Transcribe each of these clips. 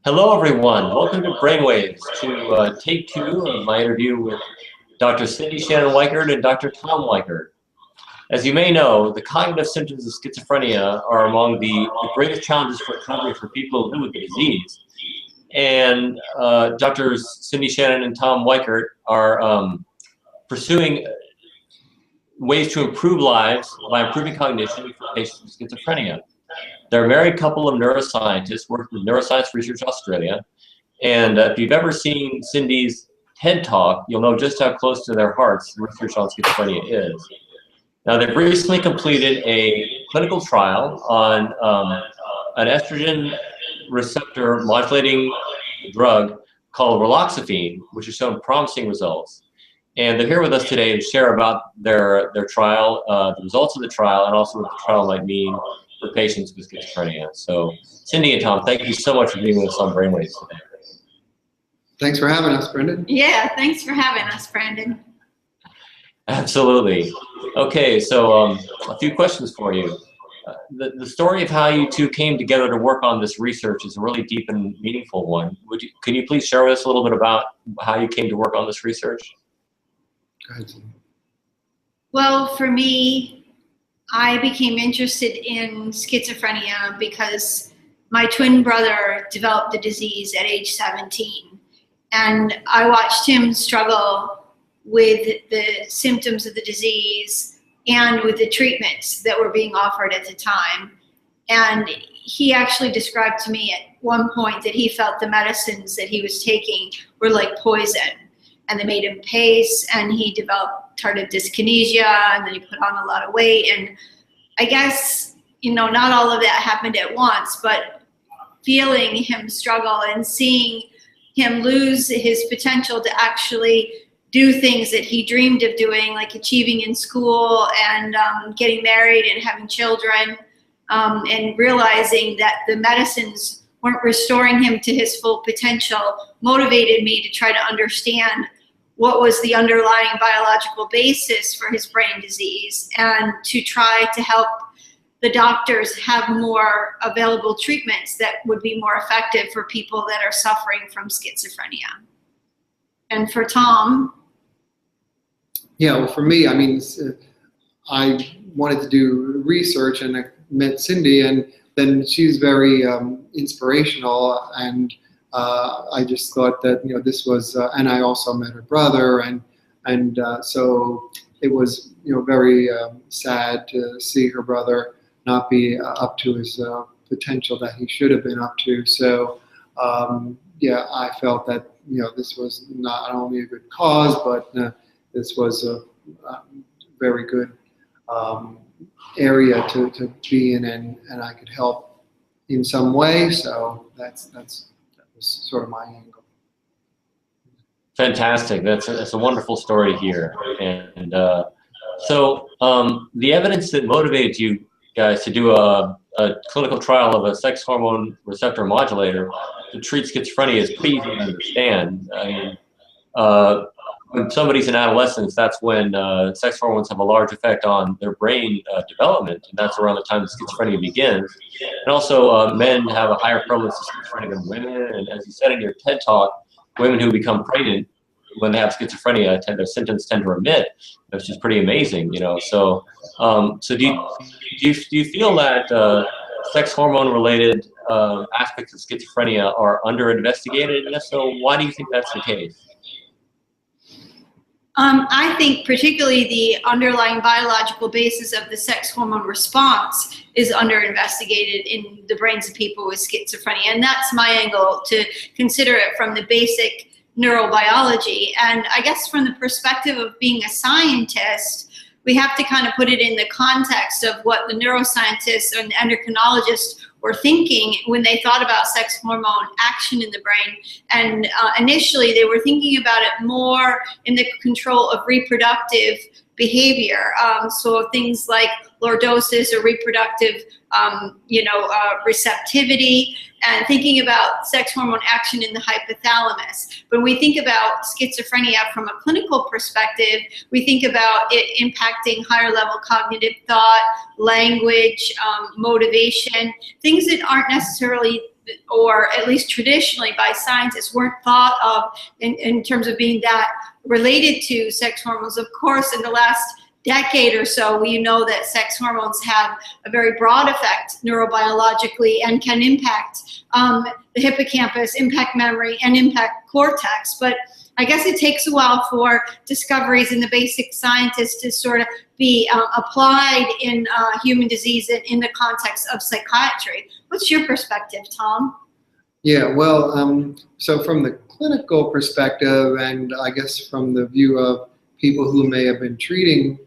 Hello, everyone. Welcome to Brainwaves, to take two of my interview with Dr. Cyndi Shannon Weickert and Dr. Tom Weickert. As you may know, the cognitive symptoms of schizophrenia are among the greatest challenges for recovery for people who live with the disease. And Drs. Cyndi Shannon and Tom Weickert are pursuing ways to improve lives by improving cognition for patients with schizophrenia. They're a married couple of neuroscientists working with Neuroscience Research Australia. And if you've ever seen Cyndi's TED Talk, you'll know just how close to their hearts research on schizophrenia is. Now, they've recently completed a clinical trial on an estrogen receptor modulating drug called raloxifene, which has shown promising results. And they're here with us today to share about their trial, the results of the trial, and also what the trial might mean for patients with schizophrenia. So, Cyndi and Tom, thank you so much for being with us on Brainwaves today. Thanks for having us, Brendan. Yeah, thanks for having us, Brandon. Absolutely. Okay, so a few questions for you. The story of how you two came together to work on this research is a really deep and meaningful one. Can you please share with us a little bit about how you came to work on this research? Go ahead, Cyndi. Well, for me, I became interested in schizophrenia because my twin brother developed the disease at age 17. And I watched him struggle with the symptoms of the disease and with the treatments that were being offered at the time. And he actually described to me at one point that he felt the medicines that he was taking were like poison. And they made him pace, and he developed tardive dyskinesia, and then he put on a lot of weight. And I guess, not all of that happened at once, but feeling him struggle and seeing him lose his potential to actually do things that he dreamed of doing, like achieving in school and getting married and having children, and realizing that the medicines weren't restoring him to his full potential, motivated me to try to understand what was the underlying biological basis for his brain disease and to try to help the doctors have more available treatments that would be more effective for people that are suffering from schizophrenia. And for Tom? Yeah, well, for me, I wanted to do research, and I met Cyndi, and then she's very inspirational, and I just thought that this was, and I also met her brother, and so it was very sad to see her brother not be up to his potential that he should have been up to. So yeah, I felt that this was not only a good cause, but this was a very good area to be in, and I could help in some way. So that was sort of my angle. Fantastic. That's a wonderful story here. And so the evidence that motivated you guys to do a clinical trial of a sex hormone receptor modulator to treat schizophrenia is pretty easy to understand. I mean, when somebody's in adolescence, that's when sex hormones have a large effect on their brain development, and that's around the time that schizophrenia begins. And also, men have a higher prevalence of schizophrenia than women, and as you said in your TED Talk, women who become pregnant when they have schizophrenia, their symptoms tend to remit, which is pretty amazing, So, so do you feel that sex hormone-related aspects of schizophrenia are under-investigated? And if so, why do you think that's the case? I think particularly the underlying biological basis of the sex hormone response is under-investigated in the brains of people with schizophrenia. And that's my angle, to consider it from the basic neurobiology. And I guess from the perspective of being a scientist, we have to kind of put it in the context of what the neuroscientists and the endocrinologists were thinking when they thought about sex hormone action in the brain. And initially they were thinking about it more in the control of reproductive behavior. So things like lordosis or reproductive receptivity, and thinking about sex hormone action in the hypothalamus. When we think about schizophrenia from a clinical perspective, we think about it impacting higher level cognitive thought, language, motivation, things that aren't necessarily or at least traditionally by scientists, weren't thought of in terms of being that related to sex hormones. Of course, in the last decade or so, we know that sex hormones have a very broad effect neurobiologically and can impact the hippocampus, impact memory, and impact cortex. But I guess it takes a while for discoveries in the basic sciences to sort of be applied in human disease in the context of psychiatry. What's your perspective, Tom? Yeah, well, so from the clinical perspective, and I guess from the view of people who may have been treating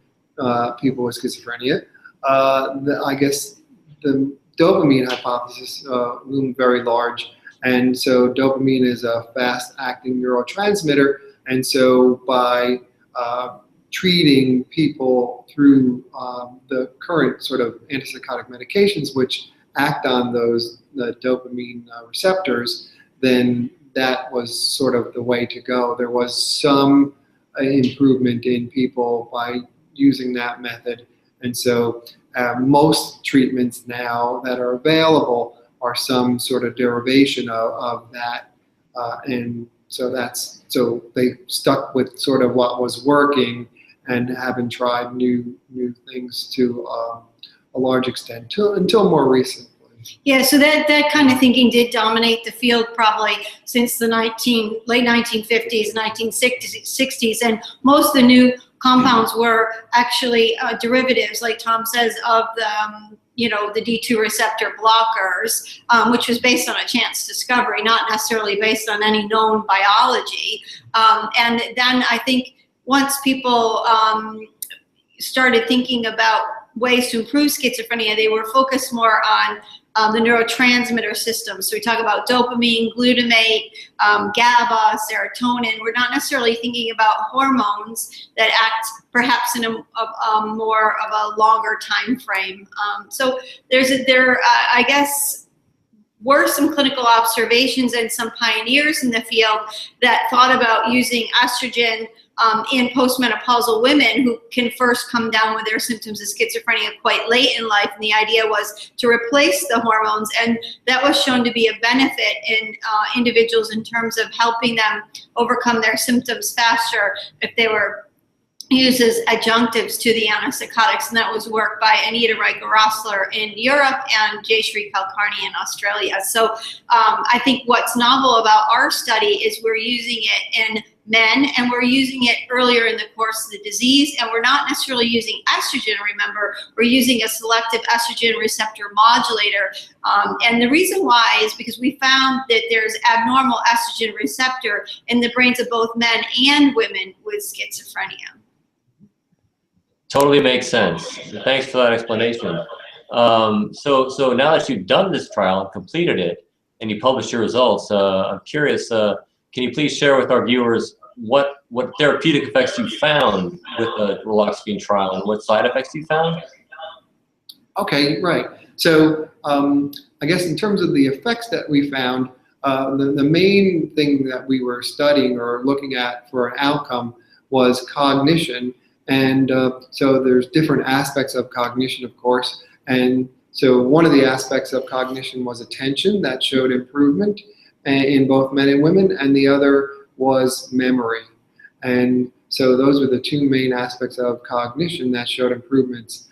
people with schizophrenia, I guess the dopamine hypothesis loomed very large. And so dopamine is a fast-acting neurotransmitter, and so by treating people through the current sort of antipsychotic medications, which act on the dopamine receptors, then that was sort of the way to go. There was some improvement in people by using that method, and so most treatments now that are available are some sort of derivation of that, and so they stuck with sort of what was working and haven't tried new things to a large extent until more recently. Yeah, so that kind of thinking did dominate the field probably since the late 1950s, 1960s, and most of the new compounds were actually derivatives, like Tom says, of the the D2 receptor blockers, which was based on a chance discovery, not necessarily based on any known biology. And then I think once people started thinking about ways to improve schizophrenia, they were focused more on the neurotransmitter system. So we talk about dopamine, glutamate, GABA, serotonin. We're not necessarily thinking about hormones that act perhaps in a more of a longer time frame. So I guess, were some clinical observations and some pioneers in the field that thought about using estrogen in postmenopausal women who can first come down with their symptoms of schizophrenia quite late in life. And the idea was to replace the hormones. And that was shown to be a benefit in individuals in terms of helping them overcome their symptoms faster if they were used as adjunctives to the antipsychotics. And that was work by Anita Riker-Rossler in Europe and Jayshree Kulkarni in Australia. So I think what's novel about our study is we're using it in men, and we're using it earlier in the course of the disease, and we're not necessarily using estrogen. Remember, we're using a selective estrogen receptor modulator, and the reason why is because we found that there's abnormal estrogen receptor in the brains of both men and women with schizophrenia. Totally makes sense. Thanks for that explanation. So now that you've done this trial and completed it, and you published your results, I'm curious, can you please share with our viewers what therapeutic effects you found with the raloxifene trial and what side effects you found? Okay, right. So I guess in terms of the effects that we found, the main thing that we were studying or looking at for an outcome was cognition. And so there's different aspects of cognition, of course. And so one of the aspects of cognition was attention, that showed improvement in both men and women, and the other was memory. And so those were the two main aspects of cognition that showed improvements.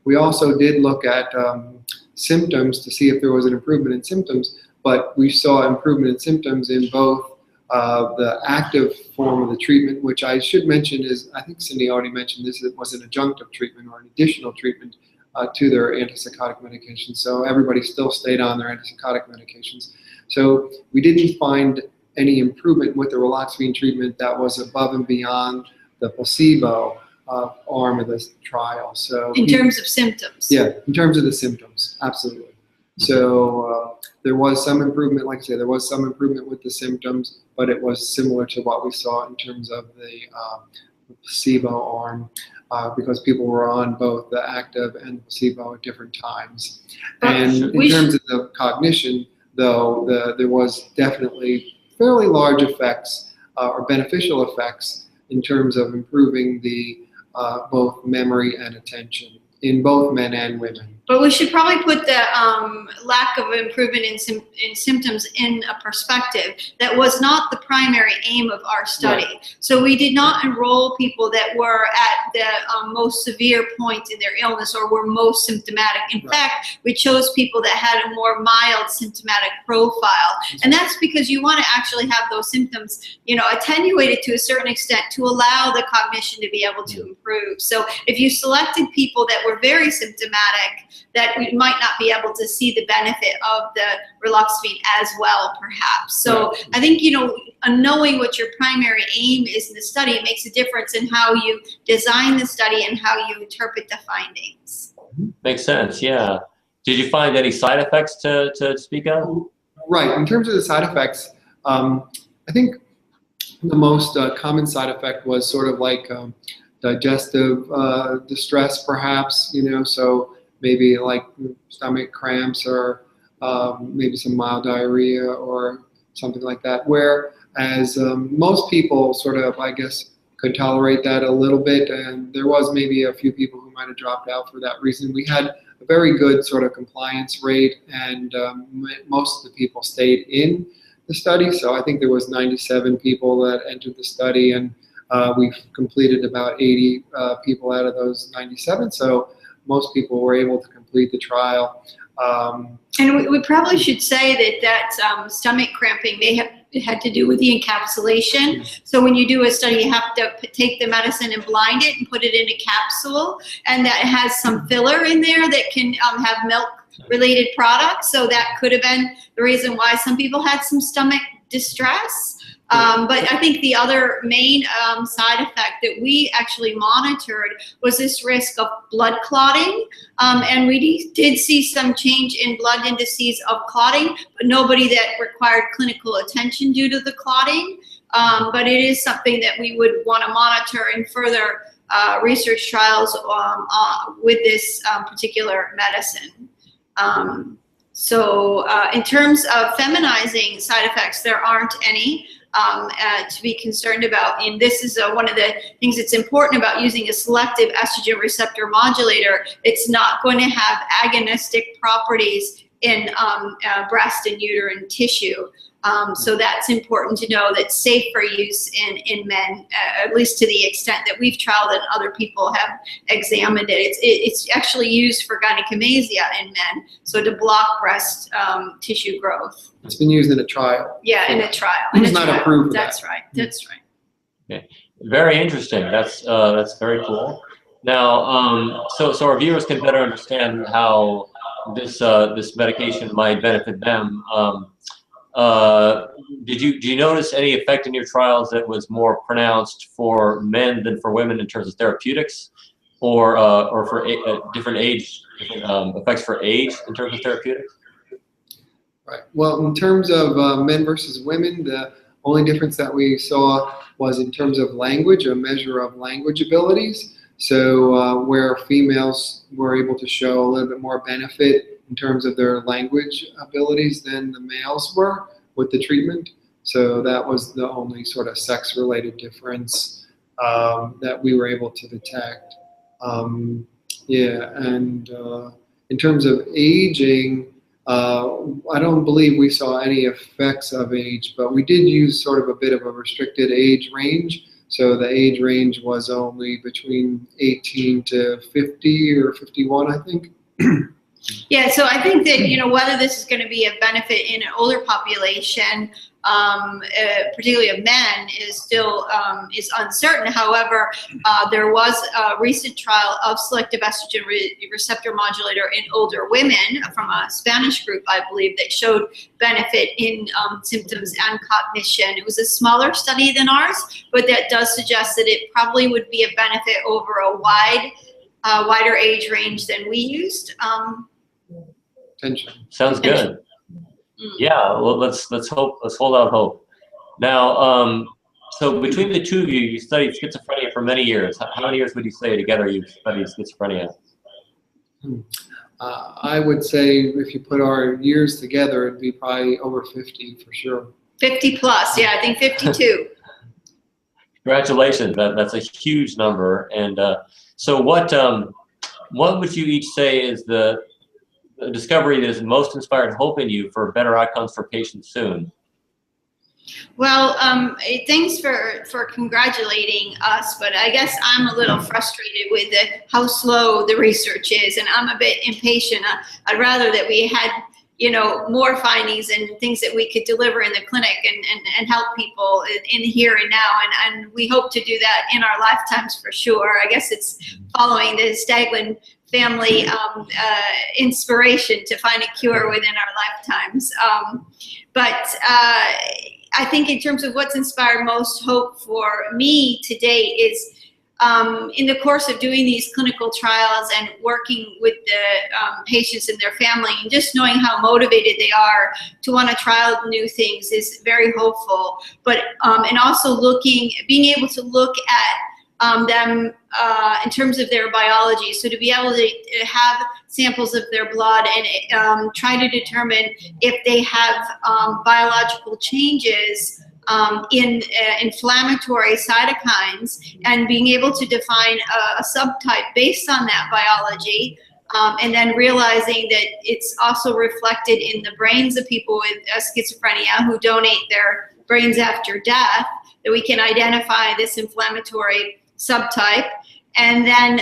We also did look at symptoms to see if there was an improvement in symptoms, but we saw improvement in symptoms in both the active form of the treatment, which I should mention is, I think Cyndi already mentioned this, it was an adjunctive treatment or an additional treatment to their antipsychotic medications. So everybody still stayed on their antipsychotic medications. So we didn't find any improvement with the raloxifene treatment that was above and beyond the placebo arm of this trial. So in terms of symptoms? Yeah, in terms of the symptoms, absolutely. So there was some improvement, like I say, there was some improvement with the symptoms, but it was similar to what we saw in terms of the placebo arm, because people were on both the active and the placebo at different times. And in terms of the cognition, though, there was definitely fairly large effects or beneficial effects in terms of improving the both memory and attention in both men and women. But we should probably put the lack of improvement in symptoms in a perspective. That was not the primary aim of our study. Right. So we did not enroll people that were at the most severe point in their illness or were most symptomatic. In fact, we chose people that had a more mild symptomatic profile. And that's because you want to actually have those symptoms, you know, attenuated to a certain extent to allow the cognition to be able to improve. So if you selected people that were very symptomatic, that we might not be able to see the benefit of the raloxifene as well, perhaps. So I think, you know, knowing what your primary aim is in the study, it makes a difference in how you design the study and how you interpret the findings. Makes sense, yeah. Did you find any side effects to speak of? Right. In terms of the side effects, I think the most common side effect was sort of like digestive distress, perhaps, you know, so maybe like stomach cramps or maybe some mild diarrhea or something like that, whereas most people sort of, I guess, could tolerate that a little bit, and there was maybe a few people who might have dropped out for that reason. We had a very good sort of compliance rate, and most of the people stayed in the study, so I think there was 97 people that entered the study, and we've completed about 80 people out of those 97, so most people were able to complete the trial. And we probably should say that stomach cramping had to do with the encapsulation. So when you do a study, you have to take the medicine and blind it and put it in a capsule, and that has some filler in there that can have milk-related products. So that could have been the reason why some people had some stomach distress. But I think the other main side effect that we actually monitored was this risk of blood clotting. And we did see some change in blood indices of clotting, but nobody that required clinical attention due to the clotting. But it is something that we would want to monitor in further research trials with this particular medicine. So in terms of feminizing side effects, there aren't any to be concerned about. And this is one of the things that's important about using a selective estrogen receptor modulator. It's not going to have agonistic properties in breast and uterine tissue. So that's important to know. That's safe for use in men, at least to the extent that we've trialed and other people have examined it. It's actually used for gynecomastia in men, so to block breast tissue growth. It's been used in a trial. Yeah, in a trial. It's not approved for That's that. right. That's right. Okay. Very interesting. That's very cool. Now, so our viewers can better understand how this medication might benefit them. Did you notice any effect in your trials that was more pronounced for men than for women in terms of therapeutics, or for different effects for age in terms of therapeutics? Right. Well, in terms of men versus women, the only difference that we saw was in terms of language, a measure of language abilities. So where females were able to show a little bit more benefit in terms of their language abilities than the males were with the treatment. So that was the only sort of sex-related difference that we were able to detect. Yeah, and in terms of aging, I don't believe we saw any effects of age, but we did use sort of a bit of a restricted age range. So the age range was only between 18 to 50 or 51, I think. Yeah, so I think that, you know, whether this is going to be a benefit in an older population, particularly of men, is still is uncertain. However, there was a recent trial of selective estrogen receptor modulator in older women from a Spanish group, I believe, that showed benefit in symptoms and cognition. It was a smaller study than ours, but that does suggest that it probably would be a benefit over a wider age range than we used. Sounds good. Yeah, well, let's hold out hope. Now, so between the two of you, you studied schizophrenia for many years. How many years would you say together you've studied schizophrenia? I would say if you put our years together, it'd be probably over 50 for sure. 50 plus, yeah, I think 52. Congratulations, that's a huge number. And so what would you each say is the discovery that has most inspired hope in you for better outcomes for patients soon? Well, thanks for congratulating us, but I guess I'm a little frustrated with how slow the research is, and I'm a bit impatient. I'd rather that we had, more findings and things that we could deliver in the clinic and help people in the here and now, and we hope to do that in our lifetimes for sure. I guess it's following the Staglin family inspiration to find a cure within our lifetimes. But I think in terms of what's inspired most hope for me to date is in the course of doing these clinical trials and working with the patients and their family, and just knowing how motivated they are to want to try new things is very hopeful. But and also being able to look at them in terms of their biology. So to be able to have samples of their blood and try to determine if they have biological changes in inflammatory cytokines, and being able to define a subtype based on that biology, and then realizing that it's also reflected in the brains of people with schizophrenia who donate their brains after death, that we can identify this inflammatory subtype, and then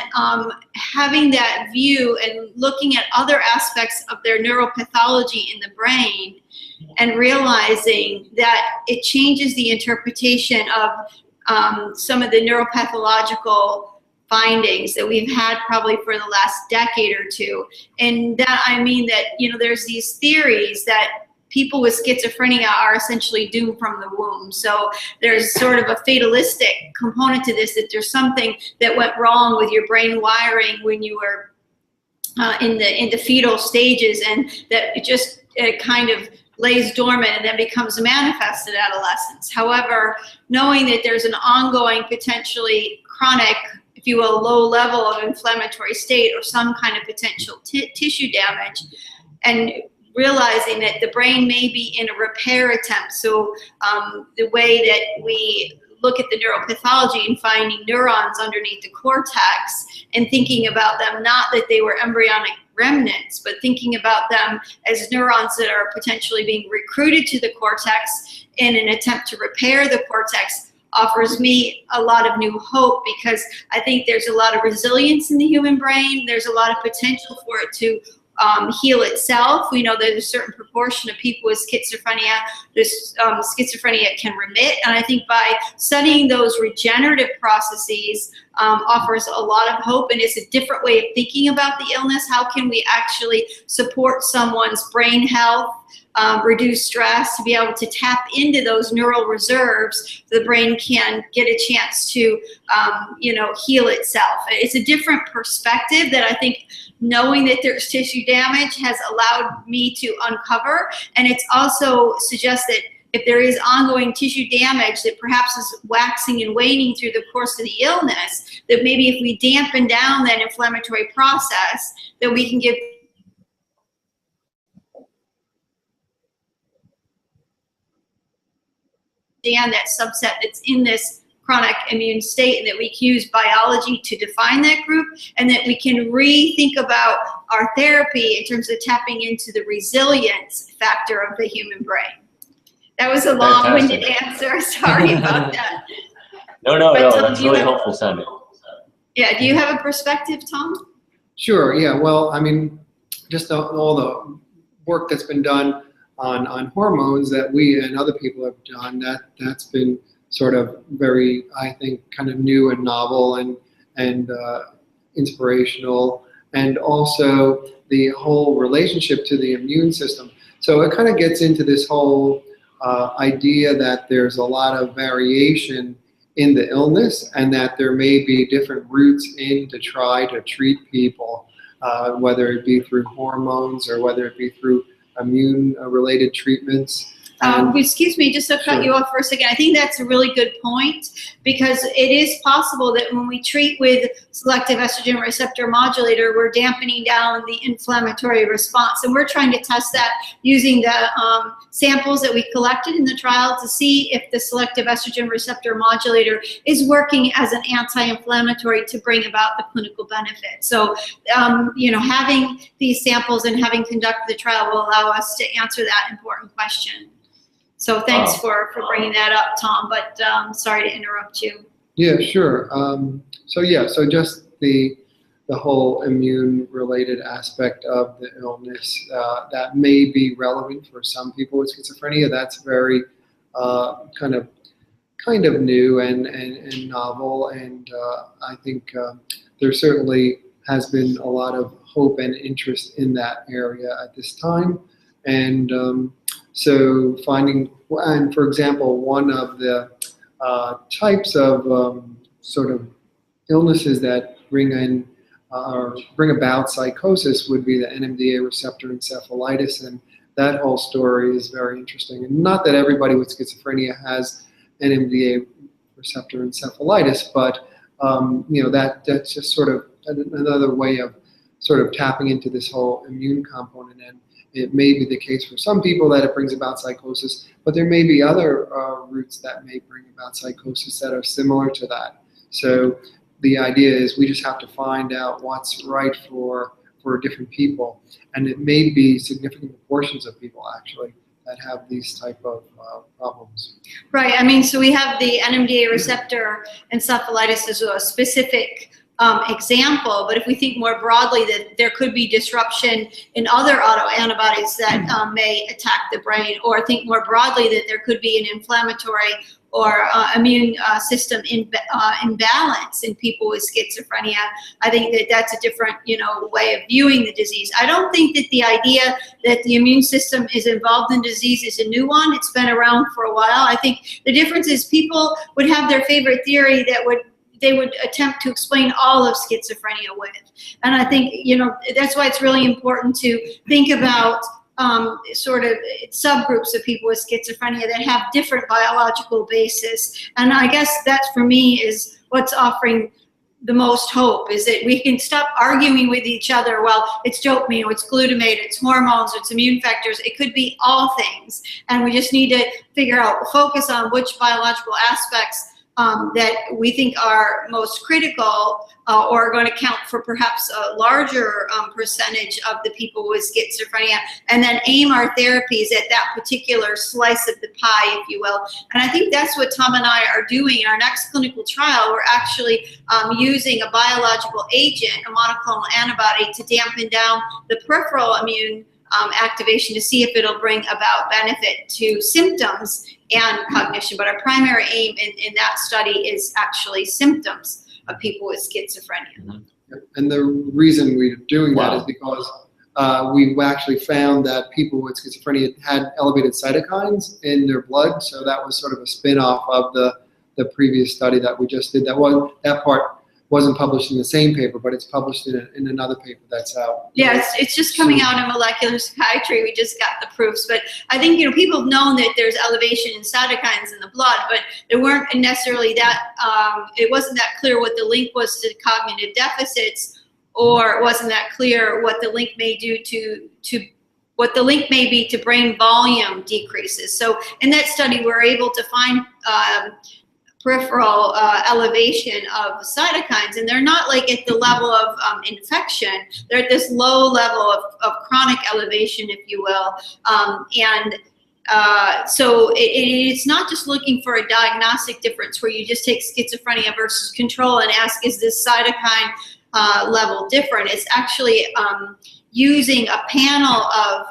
having that view and looking at other aspects of their neuropathology in the brain, and realizing that it changes the interpretation of some of the neuropathological findings that we've had probably for the last decade or two. And that, I mean that, there's these theories that people with schizophrenia are essentially doomed from the womb. So there's sort of a fatalistic component to this, that there's something that went wrong with your brain wiring when you were in the fetal stages, and that it just kind of lays dormant and then becomes manifest at adolescence. However, knowing that there's an ongoing, potentially chronic, if you will, low level of inflammatory state or some kind of potential tissue damage, and realizing that the brain may be in a repair attempt. So the way that we look at the neuropathology and finding neurons underneath the cortex and thinking about them, not that they were embryonic remnants, but thinking about them as neurons that are potentially being recruited to the cortex in an attempt to repair the cortex, offers me a lot of new hope, because I think there's a lot of resilience in the human brain. There's a lot of potential for it to heal itself. We know that a certain proportion of people with schizophrenia, this schizophrenia can remit, and I think by studying those regenerative processes offers a lot of hope, and it's a different way of thinking about the illness. How can we actually support someone's brain health, reduce stress, to be able to tap into those neural reserves so the brain can get a chance to heal itself. It's a different perspective that I think knowing that there's tissue damage has allowed me to uncover, and it's also suggests that if there is ongoing tissue damage that perhaps is waxing and waning through the course of the illness, that maybe if we dampen down that inflammatory process, that we can give that subset that's in this chronic immune state, and that we can use biology to define that group, and that we can rethink about our therapy in terms of tapping into the resilience factor of the human brain. That was a long-winded answer. Sorry about that. No, that's really helpful, Sandy. Yeah, do you have a perspective, Tom? Sure, yeah. Well, I mean, just all the work that's been done on hormones that we and other people have done, that's been sort of very, I think, kind of new and novel and inspirational, and also the whole relationship to the immune system. So it kind of gets into this whole idea that there's a lot of variation in the illness, and that there may be different routes in to try to treat people, whether it be through hormones or whether it be through immune-related treatments. Excuse me, just to cut you off for a second. I think that's a really good point, because it is possible that when we treat with selective estrogen receptor modulator, we're dampening down the inflammatory response. And we're trying to test that using the samples that we collected in the trial to see if the selective estrogen receptor modulator is working as an anti-inflammatory to bring about the clinical benefit. So, you know, having these samples and having conducted the trial will allow us to answer that important question. So thanks for bringing that up, Tom, but sorry to interrupt you. Yeah, sure. So just the whole immune-related aspect of the illness that may be relevant for some people with schizophrenia. That's very kind of new and novel, and I think there certainly has been a lot of hope and interest in that area at this time. And so finding, and for example, one of the types of sort of illnesses that bring about psychosis would be the NMDA receptor encephalitis, and that whole story is very interesting. And not that everybody with schizophrenia has NMDA receptor encephalitis, but you know, that's just sort of another way of sort of tapping into this whole immune component. And it may be the case for some people that it brings about psychosis, but there may be other roots that may bring about psychosis that are similar to that. So the idea is we just have to find out what's right for different people. And it may be significant proportions of people actually that have these type of problems. Right. I mean, so we have the NMDA receptor encephalitis as a specific example, but if we think more broadly that there could be disruption in other autoantibodies that may attack the brain, or think more broadly that there could be an inflammatory or immune system imbalance in people with schizophrenia, I think that that's a different, you know, way of viewing the disease. I don't think that the idea that the immune system is involved in disease is a new one. It's been around for a while. I think the difference is people would have their favorite theory that they would attempt to explain all of schizophrenia with. And I think, you know, that's why it's really important to think about sort of subgroups of people with schizophrenia that have different biological basis. And I guess that, for me, is what's offering the most hope, is that we can stop arguing with each other. Well, it's dopamine, or it's glutamate, it's hormones, it's immune factors. It could be all things. And we just need to figure out, focus on which biological aspects that we think are most critical or are going to count for perhaps a larger percentage of the people with schizophrenia, and then aim our therapies at that particular slice of the pie, if you will. And I think that's what Tom and I are doing in our next clinical trial. We're actually using a biological agent, a monoclonal antibody, to dampen down the peripheral immune activation to see if it'll bring about benefit to symptoms and cognition. But our primary aim in that study is actually symptoms of people with schizophrenia. Mm-hmm. And the reason we're doing that is because we've actually found that people with schizophrenia had elevated cytokines in their blood. So that was sort of a spin-off of the previous study that we just did. That part wasn't published in the same paper, but it's published in another paper that's out. Yeah, it's just coming out in molecular psychiatry. We just got the proofs. But I think, you know, people have known that there's elevation in cytokines in the blood, but there weren't necessarily that, it wasn't that clear what the link was to cognitive deficits, or it wasn't that clear what the link may do to what the link may be to brain volume decreases. So in that study, we're able to find peripheral elevation of cytokines, and they're not like at the level of infection. They're at this low level of chronic elevation, if you will. So it's not just looking for a diagnostic difference where you just take schizophrenia versus control and ask, is this cytokine level different? It's actually using a panel of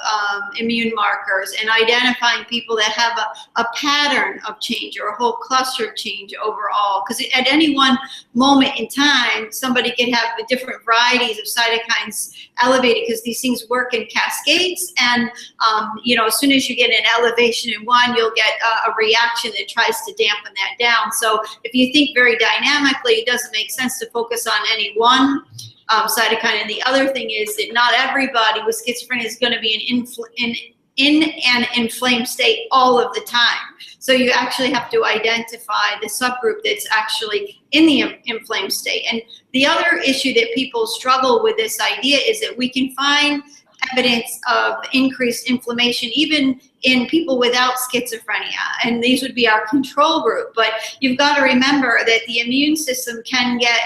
immune markers and identifying people that have a pattern of change or a whole cluster of change overall. Because at any one moment in time, somebody can have different varieties of cytokines elevated, because these things work in cascades. And you know, as soon as you get an elevation in one, you'll get a reaction that tries to dampen that down. So if you think very dynamically, it doesn't make sense to focus on any one cytokine. And the other thing is that not everybody with schizophrenia is going to be an in an inflamed state all of the time. So you actually have to identify the subgroup that's actually in the inflamed state. And the other issue that people struggle with this idea is that we can find evidence of increased inflammation even in people without schizophrenia, and these would be our control group. But you've got to remember that the immune system can get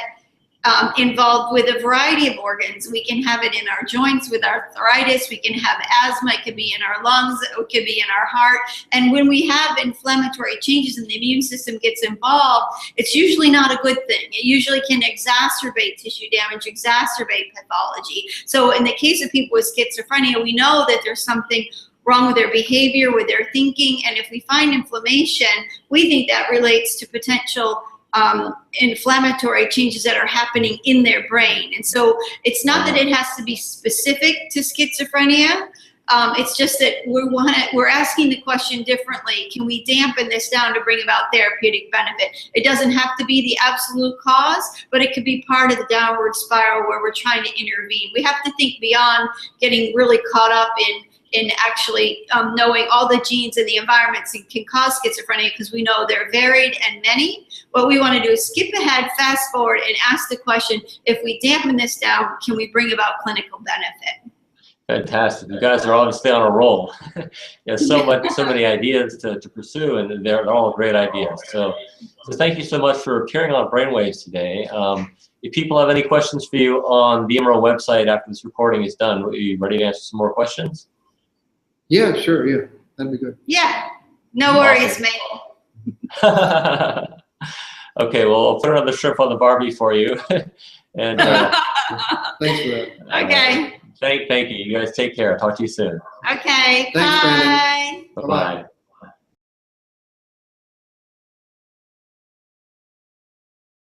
involved with a variety of organs. We can have it in our joints with arthritis, we can have asthma, it could be in our lungs, it could be in our heart. And when we have inflammatory changes and the immune system gets involved, it's usually not a good thing. It usually can exacerbate tissue damage, exacerbate pathology. So in the case of people with schizophrenia, we know that there's something wrong with their behavior, with their thinking, and if we find inflammation, we think that relates to potential inflammatory changes that are happening in their brain. And so it's not that it has to be specific to schizophrenia. It's just that we're asking the question differently. Can we dampen this down to bring about therapeutic benefit? It doesn't have to be the absolute cause, but it could be part of the downward spiral where we're trying to intervene. We have to think beyond getting really caught up in actually knowing all the genes and the environments that can cause schizophrenia, because we know they're varied and many. What we want to do is skip ahead, fast forward, and ask the question, if we dampen this down, can we bring about clinical benefit? Fantastic. You guys are obviously on a roll. So many ideas to pursue, and they're all great ideas. So thank you so much for appearing on Brainwaves today. If people have any questions for you on the IMRO website after this recording is done, are you ready to answer some more questions? Yeah, sure. Yeah, that'd be good. Yeah, no worries, Awesome. mate. Okay, well, I'll put another shrimp on the Barbie for you. And Thanks for that. Okay. Thank you. You guys take care. I'll talk to you soon. Okay. Thanks, Brandon. Bye. Bye-bye.